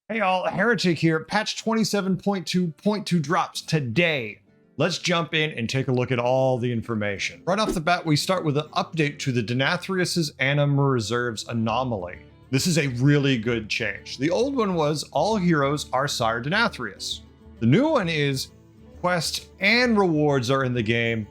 Hey y'all, Heretic here. Patch 27.2.2 drops today. Let's jump in and take a look at all the information. Right off the bat, we start with an update to the Denathrius' Anima Reserves Anomaly. This is a really good change. The old one was all heroes are Sire Denathrius. The new one is quests and rewards are in the game.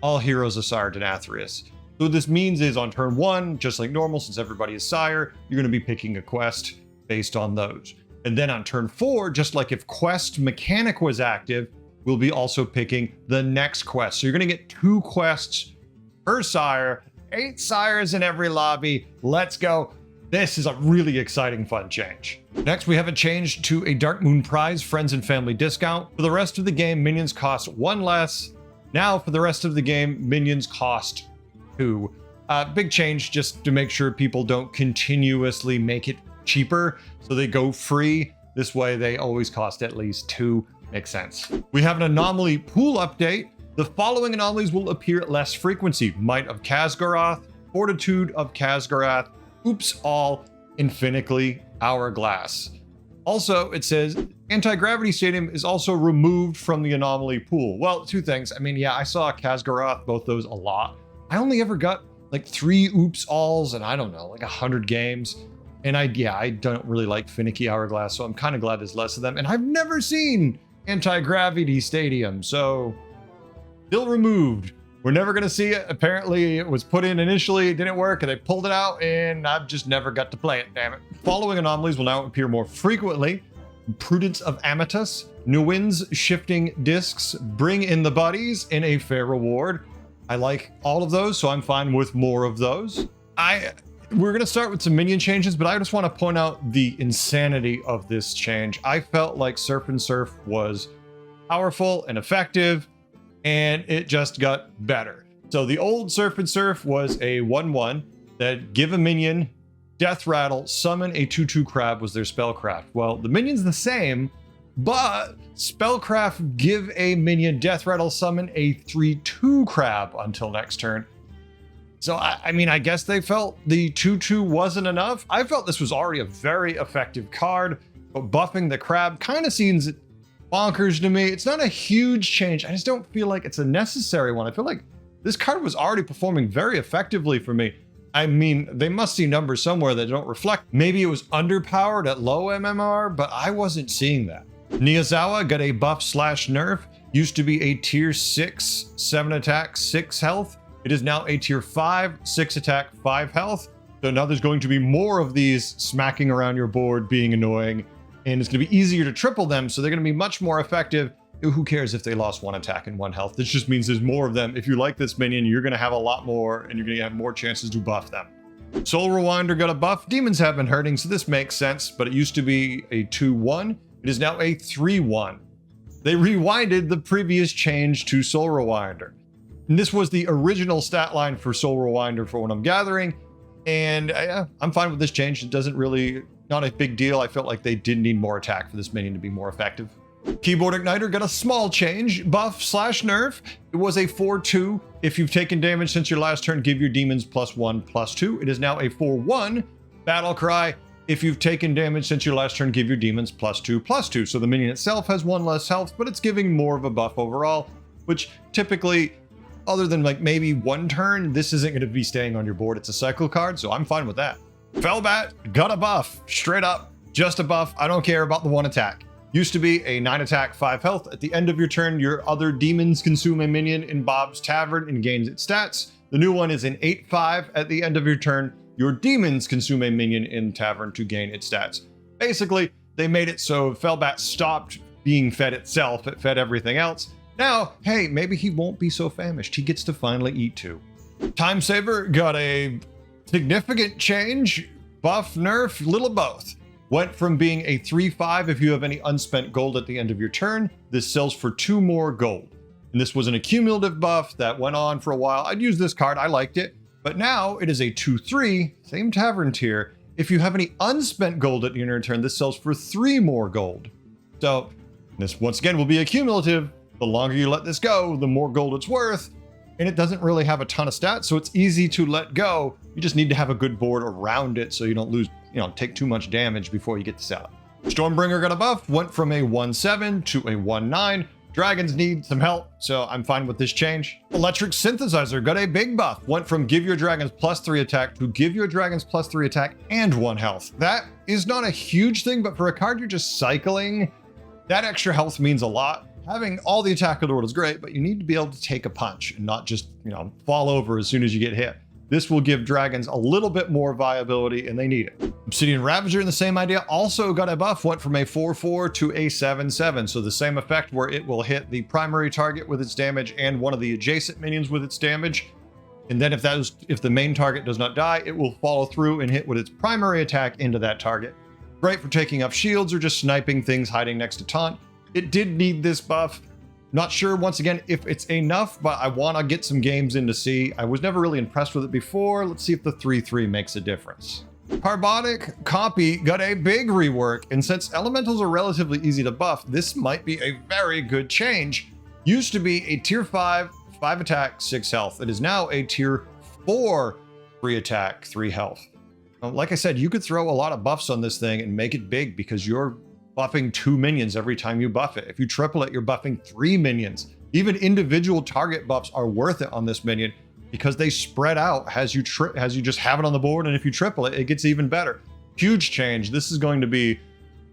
All heroes are Sire Denathrius. So what this means is on turn 1, just like normal, since everybody is Sire, you're going to be picking a quest based on those. And then on turn 4, just like if quest mechanic was active, we'll be also picking the next quest. So you're going to get 2 quests per Sire, 8 Sires in every lobby. Let's go. This is a really exciting, fun change. Next, we have a change to a Dark Moon Prize Friends and Family discount. For the rest of the game, minions cost 1 less. Now, for the rest of the game, minions cost 2. Big change just to make sure people don't continuously make it cheaper, so they go free. This way, they always cost at least 2. Makes sense. We have an anomaly pool update. The following anomalies will appear at less frequency: Might of Khaz'goroth, Fortitude of Khaz'goroth, Oops All, Infinitely Hourglass. Also, it says Anti-Gravity Stadium is also removed from the anomaly pool. Well, 2 things. I mean, yeah, I saw Khaz'goroth, both those a lot. I only ever got like 3 Oops Alls and I don't know, like 100 games. And I don't really like Finicky Hourglass, so I'm kind of glad there's less of them. And I've never seen Anti-Gravity Stadium, so still removed. We're never going to see it. Apparently it was put in initially, it didn't work, and they pulled it out, and I've just never got to play it, damn it. Following anomalies will now appear more frequently: Prudence of Amatus, Nwyn's Shifting Discs, Bring in the Buddies in a fair reward. I like all of those, so I'm fine with more of those. We're going to start with some minion changes, but I just want to point out the insanity of this change. I felt like Surf and Surf was powerful and effective, and it just got better. So the old Surf and Surf was a 1/1 that give a minion Death Rattle, summon a 2/2 crab was their spellcraft. Well, the minion's the same, but spellcraft give a minion Death Rattle, summon a 3/2 crab until next turn. So, I mean, I guess they felt the 2/2 wasn't enough. I felt this was already a very effective card, but buffing the crab kind of seems bonkers to me. It's not a huge change. I just don't feel like it's a necessary one. I feel like this card was already performing very effectively for me. I mean, they must see numbers somewhere that don't reflect. Maybe it was underpowered at low MMR, but I wasn't seeing that. Niazawa got a buff/nerf. Used to be a tier 6, 7 attack, 6 health. It is now a tier 5, 6 attack, 5 health. So now there's going to be more of these smacking around your board being annoying, and it's going to be easier to triple them, so they're going to be much more effective. Who cares if they lost 1 attack and 1 health? This just means there's more of them. If you like this minion, you're going to have a lot more, and you're going to have more chances to buff them. Soul Rewinder got a buff. Demons have been hurting, so this makes sense, but it used to be a 2/1. It is now a 3/1. They rewinded the previous change to Soul Rewinder. And this was the original stat line for Soul Rewinder for what I'm gathering. And I'm fine with this change. It doesn't really, not a big deal. I felt like they did need more attack for this minion to be more effective. Keyboard Igniter got a small change, buff/nerf. It was a 4/2. If you've taken damage since your last turn, give your demons +1/+2. It is now a 4/1. Battle Cry. If you've taken damage since your last turn, give your demons +2/+2. So the minion itself has 1 less health, but it's giving more of a buff overall, which typically, other than like maybe 1 turn, this isn't going to be staying on your board. It's a cycle card, so I'm fine with that. Firebat got a buff, straight up, just a buff. I don't care about the 1 attack. Used to be a 9 attack, 5 health. At the end of your turn, your other demons consume a minion in Bob's Tavern and gains its stats. The new one is an 8/5. At the end of your turn, your demons consume a minion in Tavern to gain its stats. Basically, they made it so Firebat stopped being fed itself. It fed everything else. Now, hey, maybe he won't be so famished. He gets to finally eat too. Time Saver got a significant change. Buff, nerf, little both. Went from being a 3/5 if you have any unspent gold at the end of your turn. This sells for 2 more gold. And this was an accumulative buff that went on for a while. I'd use this card, I liked it. But now it is a 2/3, same tavern tier. If you have any unspent gold at the end of your turn, this sells for 3 more gold. So this once again will be accumulative. The longer you let this go, the more gold it's worth, and it doesn't really have a ton of stats, so it's easy to let go. You just need to have a good board around it so you don't lose, take too much damage before you get to sell it. Stormbringer got a buff, went from a 1-7 to a 1-9. Dragons need some help, so I'm fine with this change. Electric Synthesizer got a big buff, went from give your dragons +3 attack to give your dragons +3 attack and 1 health. That is not a huge thing, but for a card you're just cycling, that extra health means a lot. Having all the attack of the world is great, but you need to be able to take a punch and not just, fall over as soon as you get hit. This will give dragons a little bit more viability, and they need it. Obsidian Ravager, in the same idea, also got a buff, went from a 4-4 to a 7-7. So the same effect where it will hit the primary target with its damage and one of the adjacent minions with its damage. And then if the main target does not die, it will follow through and hit with its primary attack into that target. Great for taking off shields or just sniping things hiding next to taunt. It did need this buff. Not sure, once again, if it's enough, but I want to get some games in to see. I was never really impressed with it before. Let's see if the 3-3 makes a difference. Carbonic Copy got a big rework, and since elementals are relatively easy to buff, this might be a very good change. Used to be a tier 5, 5 attack, 6 health. It is now a tier 4, 3 attack, 3 health. Like I said, you could throw a lot of buffs on this thing and make it big because you're buffing 2 minions every time you buff it. If you triple it, you're buffing 3 minions. Even individual target buffs are worth it on this minion because they spread out as you just have it on the board, and if you triple it, it gets even better. Huge change. This is going to be,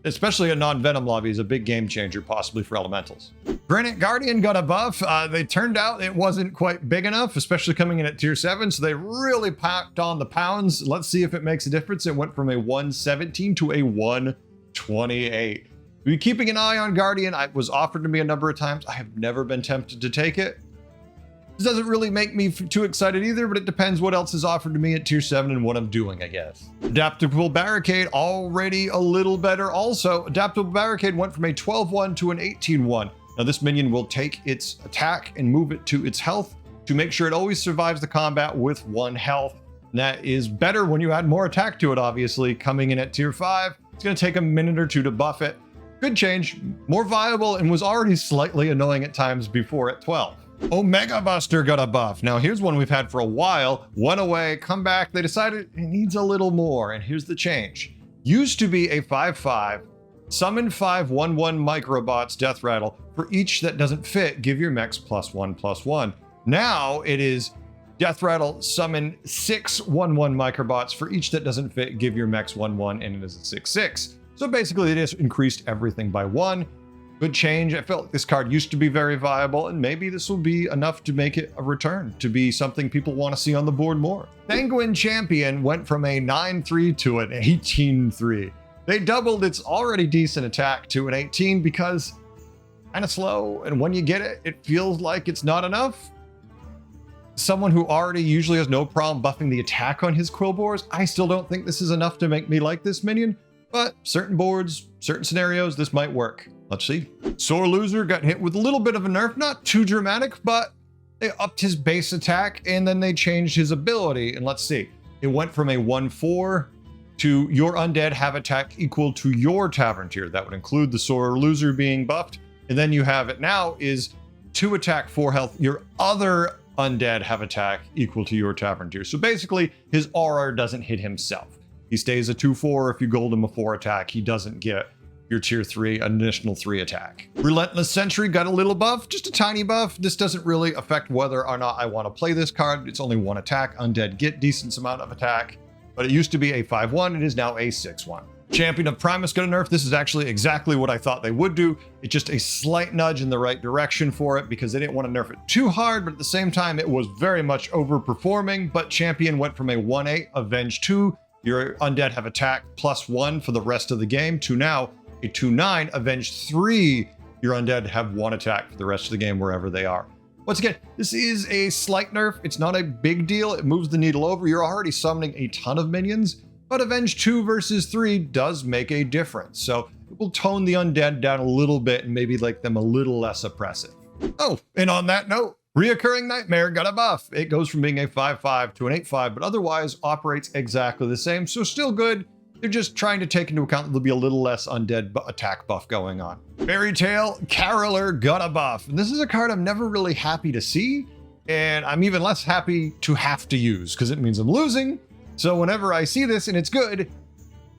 especially a non-venom lobby, is a big game changer, possibly for elementals. Granite Guardian got a buff. They turned out it wasn't quite big enough, especially coming in at tier 7, so they really packed on the pounds. Let's see if it makes a difference. It went from a 117 to a 128. Be keeping an eye on Guardian. It was offered to me a number of times. I have never been tempted to take it. This doesn't really make me too excited either, but it depends what else is offered to me at tier 7 and what I'm doing, I guess. Adaptable Barricade, already a little better also. Adaptable Barricade went from a 12-1 to an 18-1. Now this minion will take its attack and move it to its health to make sure it always survives the combat with 1 health. And that is better when you add more attack to it, obviously. Coming in at tier 5, it's going to take a minute or two to buff it. Good change, more viable, and was already slightly annoying at times before at 12. Omega Buster got a buff. Now here's one we've had for a while. Went away, come back. They decided it needs a little more, and here's the change. Used to be a 5-5, summon 5 1-1 microbots death rattle. For each that doesn't fit, give your mechs +1/+1. Now it is death rattle, summon 6 1-1 microbots. For each that doesn't fit, give your mechs 1-1, and it is a 6-6. So basically it just increased everything by 1. Good change. I felt like this card used to be very viable, and maybe this will be enough to make it a return, to be something people want to see on the board more. Sanguine Champion went from a 9-3 to an 18-3. They doubled its already decent attack to an 18 because kind of slow, and when you get it, it feels like it's not enough. Someone who already usually has no problem buffing the attack on his Quillbores, I still don't think this is enough to make me like this minion, but certain boards, certain scenarios, this might work. Let's see. Sore Loser got hit with a little bit of a nerf, not too dramatic, but they upped his base attack and then they changed his ability. And let's see, it went from a 1-4 to your undead have attack equal to your tavern tier. That would include the Sore Loser being buffed. And then you have it now is 2 attack, 4 health. Your other undead have attack equal to your tavern tier. So basically his aura doesn't hit himself. He stays a 2-4. If you gold him a 4 attack, he doesn't get your tier 3 additional 3 attack. Relentless Sentry got a little buff, just a tiny buff. This doesn't really affect whether or not I want to play this card. It's only 1 attack. Undead get decent amount of attack, but it used to be a 5-1. It is now a 6-1. Champion of Primus got a nerf. This is actually exactly what I thought they would do. It's just a slight nudge in the right direction for it because they didn't want to nerf it too hard, but at the same time, it was very much overperforming. But Champion went from a 1-8, Avenge 2, your undead have attack +1 for the rest of the game, to now a 2-9, Avenge 3, your undead have 1 attack for the rest of the game wherever they are. Once again, this is a slight nerf. It's not a big deal. It moves the needle over. You're already summoning a ton of minions, but Avenge 2 versus 3 does make a difference. So it will tone the undead down a little bit and maybe make them a little less oppressive. Oh, and on that note, Reoccurring Nightmare got a buff. It goes from being a 5-5 to an 8-5, but otherwise operates exactly the same. So still good. They're just trying to take into account that there'll be a little less undead attack buff going on. Fairy Tale Caroler got a buff. And this is a card I'm never really happy to see, and I'm even less happy to have to use because it means I'm losing. So whenever I see this and it's good,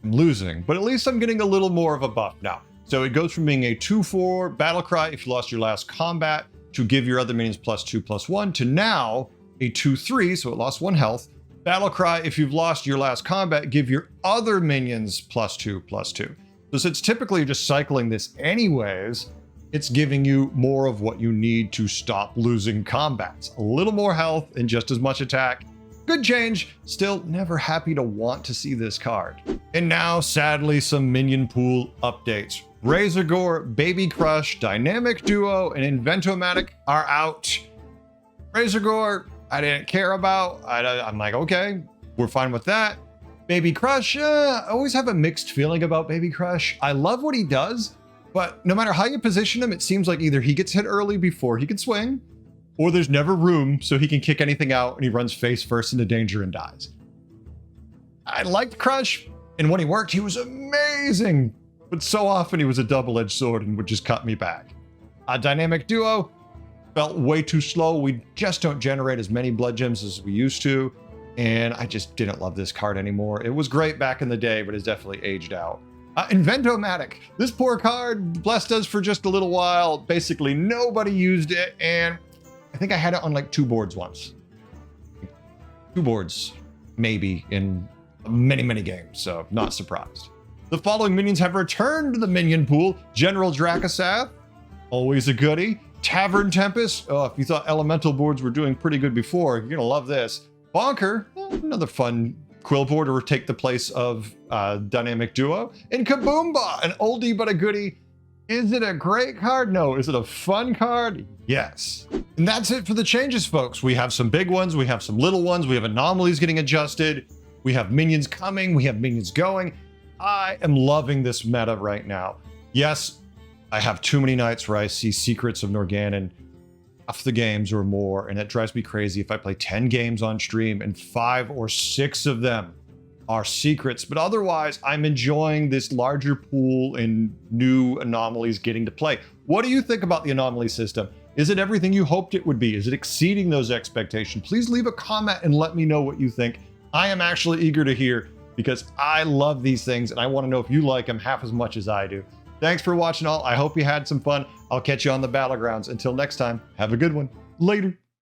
I'm losing, but at least I'm getting a little more of a buff now. So it goes from being a 2/4 battle cry if you lost your last combat to give your other minions +2/+1 to now a 2/3, so it lost 1 health. Battle cry if you've lost your last combat, give your other minions +2/+2. So since typically you're just cycling this anyways, it's giving you more of what you need to stop losing combats. A little more health and just as much attack. Good change, still never happy to want to see this card. And now, sadly, some minion pool updates. Razorgore, Baby Crush, Dynamic Duo, and invent-o-matic are out. Razorgore, I didn't care about. I'm like, okay, we're fine with that. Baby Crush, I always have a mixed feeling about Baby Crush. I love what he does, but no matter how you position him, it seems like either he gets hit early before he can swing, or there's never room so he can kick anything out and he runs face first into danger and dies. I liked Crush, and when he worked, he was amazing, but so often he was a double-edged sword and would just cut me back. Dynamic Duo felt way too slow. We just don't generate as many blood gems as we used to, and I just didn't love this card anymore. It was great back in the day, but it's definitely aged out. Invent-o-matic. This poor card blessed us for just a little while. Basically, nobody used it, and I think I had it on like 2 boards once. 2 boards, maybe, in many, many games, so not surprised. The following minions have returned to the minion pool. General Dracasath, always a goodie. Tavern Tempest, oh, if you thought elemental boards were doing pretty good before, you're gonna love this. Bonker, another fun quill board to take the place of Dynamic Duo. And Kaboomba, an oldie but a goodie. Is it a great card? No. Is it a fun card? Yes. And that's it for the changes, folks. We have some big ones, we have some little ones, we have anomalies getting adjusted, we have minions coming, we have minions going. I am loving this meta right now. Yes, I have too many nights where I see Secrets of Norganon half the games or more, and it drives me crazy if I play 10 games on stream and 5 or 6 of them are secrets, but otherwise I'm enjoying this larger pool and new anomalies getting to play. What do you think about the anomaly system? Is it everything you hoped it would be? Is it exceeding those expectations? Please leave a comment and let me know what you think. I am actually eager to hear because I love these things and I want to know if you like them half as much as I do. Thanks for watching all. I hope you had some fun. I'll catch you on the Battlegrounds. Until next time, have a good one. Later.